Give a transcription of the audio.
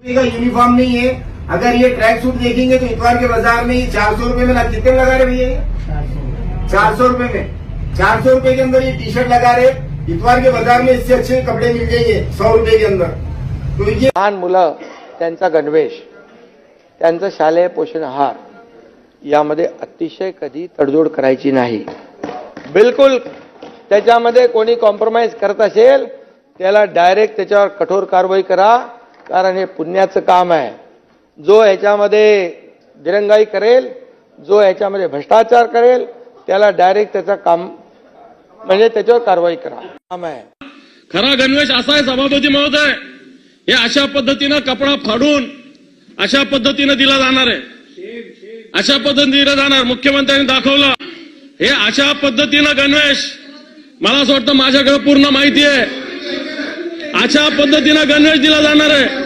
का यूनिफॉर्म नहीं है। अगर ये ट्रैक सूट देखेंगे तो इतवार के बाजार में 400 रुपए में कितने लगा रहे भैया? 400 रुपए में, 400 रुपए के अंदर ये टी शर्ट लगा रहे। इतवार के बाजार में इससे अच्छे कपड़े मिल जाएंगे 100 रुपए के अंदर। तो ये लहान मुलं, त्यांचा गणवेश, त्यांचं शालेय पोषण आहार यामध्ये अतिशय कधी तडजोड करायची नाही। बिलकुल त्याच्यामध्ये कोणी कॉम्प्रोमाइज करत असेल त्याला डायरेक्ट त्याच्यावर कठोर कारवाई करा, कारण हे पुण्याचं काम आहे। जो ह्याच्यामध्ये दिरंगाई करेल, जो ह्याच्यामध्ये भ्रष्टाचार करेल त्याला डायरेक्ट त्याचा काम म्हणजे त्याच्यावर कारवाई करा काम आहे। खरा गणवेश असा आहे सभापती महोदय, हे अशा पद्धतीनं कपडा फाडून अशा पद्धतीनं दिला जाणार आहे, अशा पद्धतीने दिला जाणार। मुख्यमंत्र्यांनी दाखवलं हे अशा पद्धतीनं गणवेश, मला असं वाटतं माझ्याकडे पूर्ण माहिती आहे, अशा पद्धतीनं गणवेश दिला जाणार आहे।